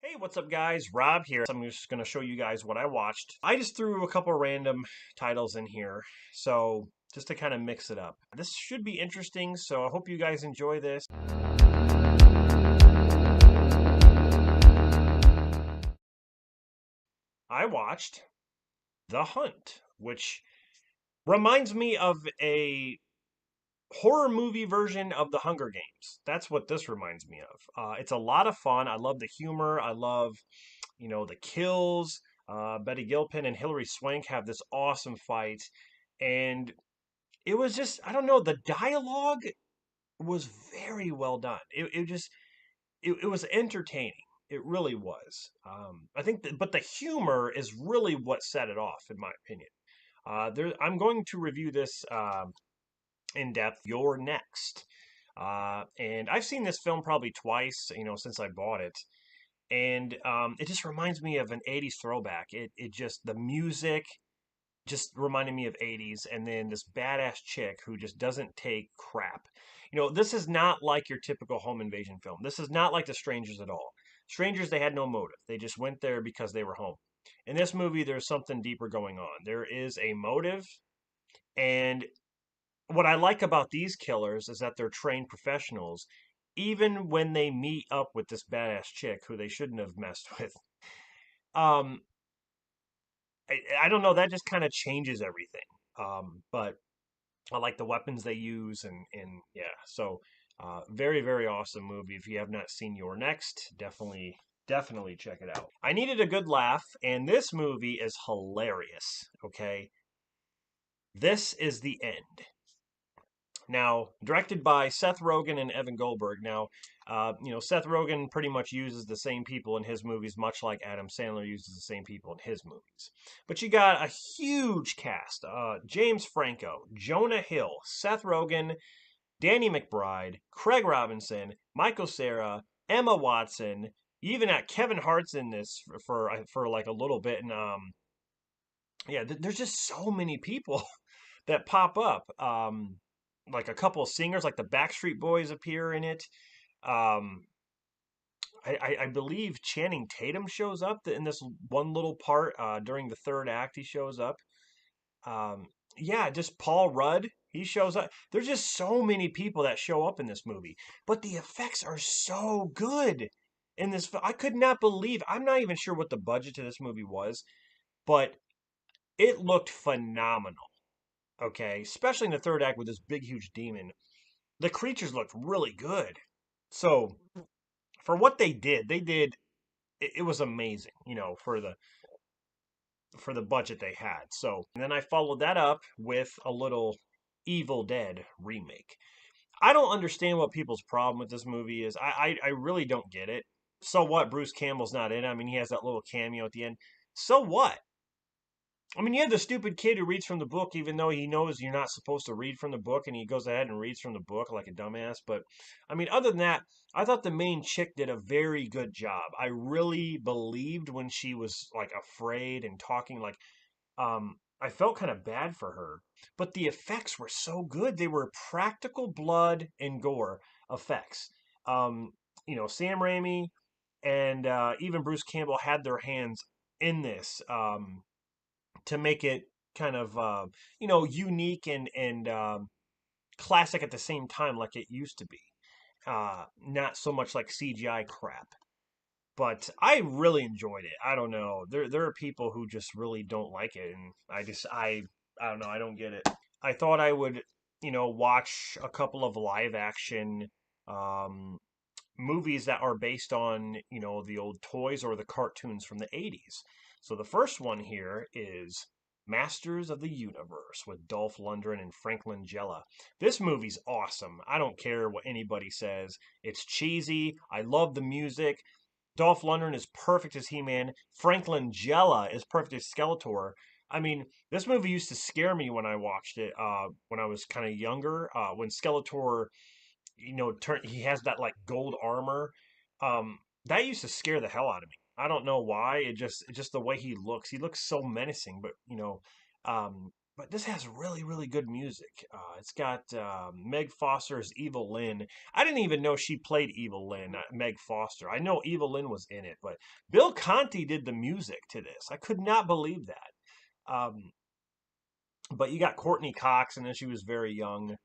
Hey, what's up, guys? Rob here. I'm just going to show you guys what I watched. I just threw a couple random titles in here, so just to kind of mix it up. This should be interesting, so I hope you guys enjoy this. I watched The Hunt, which reminds me of a horror movie version of The Hunger Games. That's what this reminds me of. It's a lot of fun. I love the humor. I love the kills. Betty Gilpin and Hilary Swank have this awesome fight. And it was just, I don't know, the dialogue was very well done. It was entertaining. It really was. I think, but the humor is really what set it off, in my opinion. I'm going to review this in depth. You're next. And I've seen this film probably twice, since I bought it. And it just reminds me of an 80s throwback. It just, the music just reminded me of 80s, and then this badass chick who just doesn't take crap. This is not like your typical home invasion film. This is not like The Strangers at all. Strangers, they had no motive. They just went there because they were home. In this movie, there's something deeper going on. There is a motive, and what I like about these killers is that they're trained professionals, even when they meet up with this badass chick who they shouldn't have messed with. Um, I don't know. That just kind of changes everything. But I like the weapons they use, and yeah. So, very very awesome movie. If you have not seen Your Next, definitely check it out. I needed a good laugh, and this movie is hilarious. Okay, this is the end. Now, directed by Seth Rogen and Evan Goldberg. Now, Seth Rogen pretty much uses the same people in his movies, much like Adam Sandler uses the same people in his movies. But you got a huge cast: James Franco, Jonah Hill, Seth Rogen, Danny McBride, Craig Robinson, Michael Cera, Emma Watson. You even got Kevin Hart's in this for like a little bit, and yeah, there's just so many people that pop up. Like a couple of singers, like the Backstreet Boys appear in it. Um, I believe Channing Tatum shows up in this one little part during the third act. He shows up. Um, yeah, just Paul Rudd. He shows up. There's just so many people that show up in this movie, but the effects are so good in this. I could not believe. I'm not even sure what the budget to this movie was, but it looked phenomenal. Okay, especially in the third act with this big, huge demon. The creatures looked really good. So for what they did it was amazing, for the budget they had. So and then I followed that up with a little Evil Dead remake. I don't understand what people's problem with this movie is. I really don't get it. So what? Bruce Campbell's not in it. I mean, he has that little cameo at the end. So what? I mean, you have the stupid kid who reads from the book, even though he knows you're not supposed to read from the book, and he goes ahead and reads from the book like a dumbass. But, I mean, other than that, I thought the main chick did a very good job. I really believed when she was like afraid and talking, like, I felt kind of bad for her. But the effects were so good. They were practical blood and gore effects. Um, Sam Raimi and even Bruce Campbell had their hands in this. To make it kind of unique and classic at the same time, like it used to be. Not so much like CGI crap. But I really enjoyed it. I don't know. There are people who just really don't like it, and I don't know. I don't get it. I thought I would watch a couple of live action um, movies that are based on the old toys or the cartoons from the 80s. So the first one here is Masters of the Universe with Dolph Lundgren and Frank Langella. This movie's awesome. I don't care what anybody says. It's cheesy. I love the music. Dolph Lundgren is perfect as He-Man. Frank Langella is perfect as Skeletor. I mean, this movie used to scare me when I watched it when I was kind of younger. When Skeletor he has that like gold armor. That used to scare the hell out of me. I don't know why. It just the way he looks. He looks so menacing, but but this has really, really good music. It's got Meg Foster's Evil Lynn. I didn't even know she played Evil Lynn, Meg Foster. I know Evil Lynn was in it, but Bill Conti did the music to this. I could not believe that. But you got Courtney Cox, and then she was very young.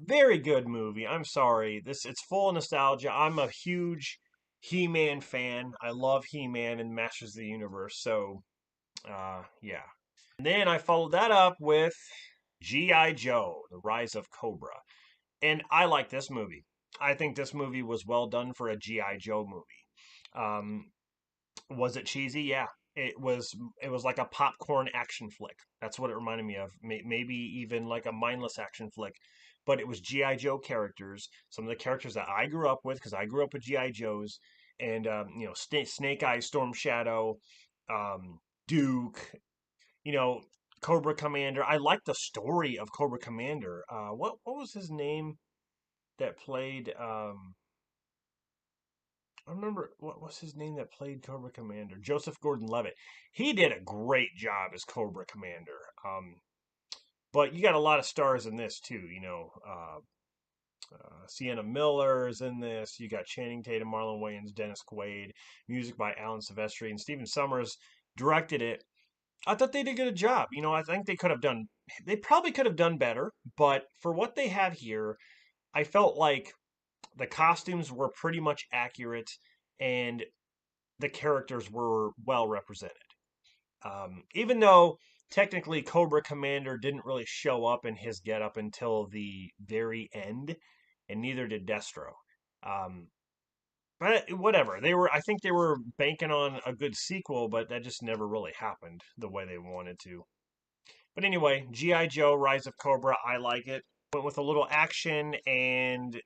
Very good movie. I'm sorry. It's full of nostalgia. I'm a huge He-Man fan. I love He-Man and Masters of the Universe. So, yeah. And then I followed that up with G.I. Joe, The Rise of Cobra. And I like this movie. I think this movie was well done for a G.I. Joe movie. Um, was it cheesy? Yeah. It was like a popcorn action flick. That's what it reminded me of. Maybe even like a mindless action flick. But it was GI Joe characters, some of the characters that I grew up with because I grew up with GI Joes, and Snake Eyes, Storm Shadow, Duke, you know, Cobra Commander. I like the story of Cobra Commander. What was his name that played? I remember what was his name that played Cobra Commander? Joseph Gordon-Levitt. He did a great job as Cobra Commander. But you got a lot of stars in this too. Sienna Miller is in this. You got Channing Tatum, Marlon Wayans, Dennis Quaid. Music by Alan Silvestri and Stephen Summers directed it. I thought they did a good job. I think they could have done. They probably could have done better, but for what they have here, I felt like the costumes were pretty much accurate and the characters were well represented. Even though technically Cobra Commander didn't really show up in his getup until the very end, and neither did Destro. Um, but whatever, I think they were banking on a good sequel, but that just never really happened the way they wanted to. But anyway, G.I. Joe, Rise of Cobra, I like it. Went with a little action and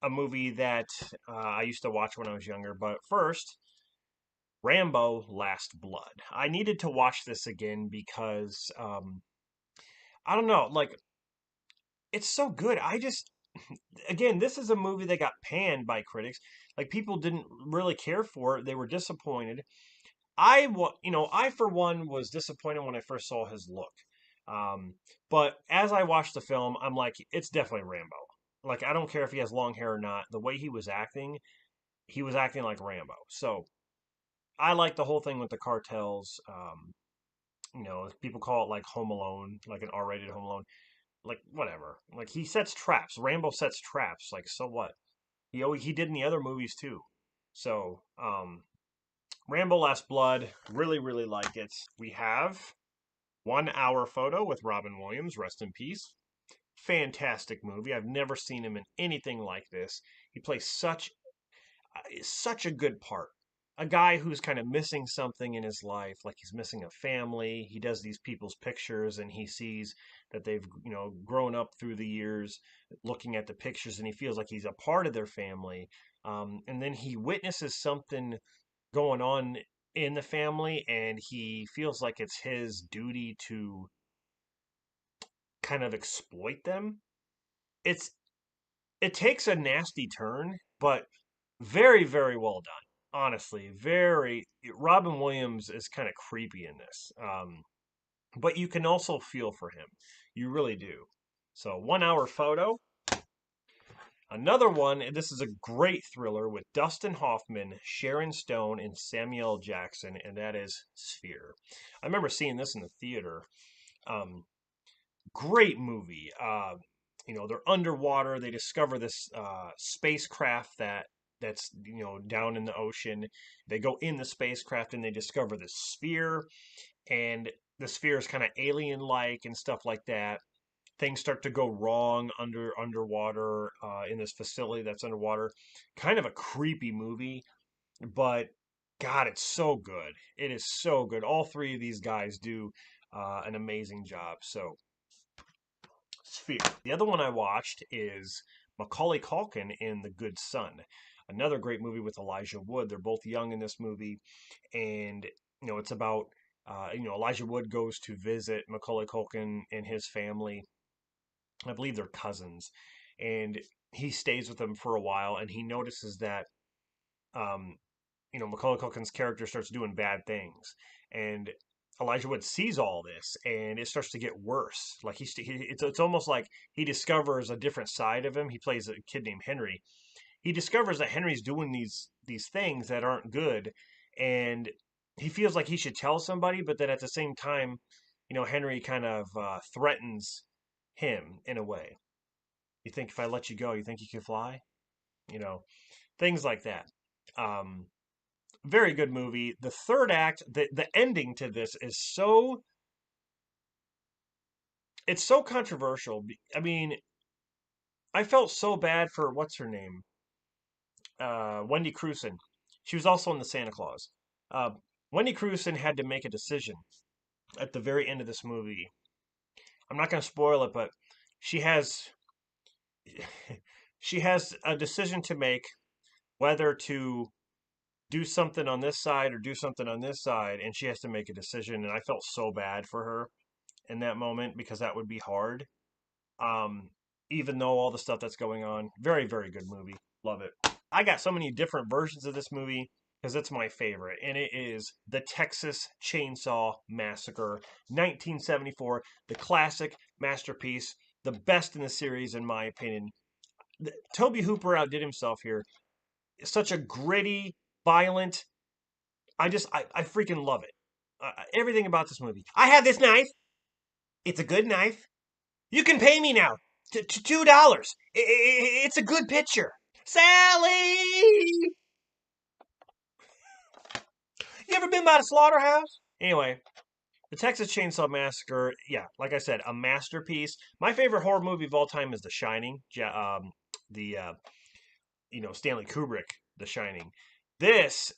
a movie that I used to watch when I was younger. But first, Rambo Last Blood. I needed to watch this again because I don't know, like it's so good. Again, this is a movie that got panned by critics. Like people didn't really care for it. They were disappointed. I for one was disappointed when I first saw his look. Um, but as I watched the film, I'm like, it's definitely Rambo. Like I don't care if he has long hair or not. The way he was acting like Rambo. So I like the whole thing with the cartels. People call it like Home Alone, like an R-rated Home Alone. Like whatever. Like he sets traps. Rambo sets traps. Like so what? He did in the other movies too. So Rambo Last Blood, really really like it. We have 1 Hour Photo with Robin Williams, rest in peace. Fantastic movie. I've never seen him in anything like this. He plays such a good part. A guy who's kind of missing something in his life, like he's missing a family. He does these people's pictures and he sees that they've, grown up through the years looking at the pictures and he feels like he's a part of their family. And then he witnesses something going on in the family and he feels like it's his duty to kind of exploit them. It's it takes a nasty turn, but very, very well done. Honestly, very. Robin Williams is kind of creepy in this, but you can also feel for him. You really do. So, 1 Hour Photo. Another one, and this is a great thriller with Dustin Hoffman, Sharon Stone, and Samuel Jackson, and that is Sphere. I remember seeing this in the theater. Um, Great movie. They're underwater. They discover this spacecraft that's down in the ocean. They go in the spacecraft and they discover this sphere, and the sphere is kind of alien-like and stuff like that. Things start to go wrong underwater in this facility that's underwater. Kind of a creepy movie, but God, it's so good. It is so good. All three of these guys do an amazing job. So Sphere. The other one I watched is Macaulay Culkin in The Good Son. Another great movie with Elijah Wood. They're both young in this movie, and it's about Elijah Wood goes to visit Macaulay Culkin and his family. I believe they're cousins, and he stays with them for a while, and he notices that um, Macaulay Culkin's character starts doing bad things, and Elijah Wood sees all this, and it starts to get worse. Like it's almost like he discovers a different side of him. He plays a kid named Henry. He discovers that Henry's doing these things that aren't good, and he feels like he should tell somebody, but then at the same time, Henry kind of threatens him in a way. You think if I let you go, you think you can fly? You know, things like that. Um, Very good movie. The third act, the ending to this is it's so controversial. I mean, I felt so bad for what's her name, Wendy Crewson. She was also in the Santa Claus. Uh, Wendy Crewson had to make a decision at the very end of this movie. I'm not going to spoil it, but she has she has a decision to make whether to do something on this side or do something on this side, and she has to make a decision. And I felt so bad for her in that moment because that would be hard. Um, Even though all the stuff that's going on, very very good movie, love it. I got so many different versions of this movie because it's my favorite, and it is the Texas Chainsaw Massacre, 1974, the classic masterpiece, the best in the series in my opinion. Toby Hooper outdid himself here. Such a gritty, violent. I freaking love it. Everything about this movie. I have this knife. It's a good knife. You can pay me now. $2. It's a good picture. Sally! You ever been by the slaughterhouse? Anyway, the Texas Chainsaw Massacre, yeah, like I said, a masterpiece. My favorite horror movie of all time is The Shining. The Stanley Kubrick, The Shining. This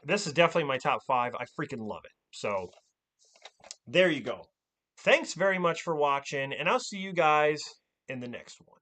this is definitely my top five. I freaking love it. So there you go. Thanks very much for watching, and I'll see you guys in the next one.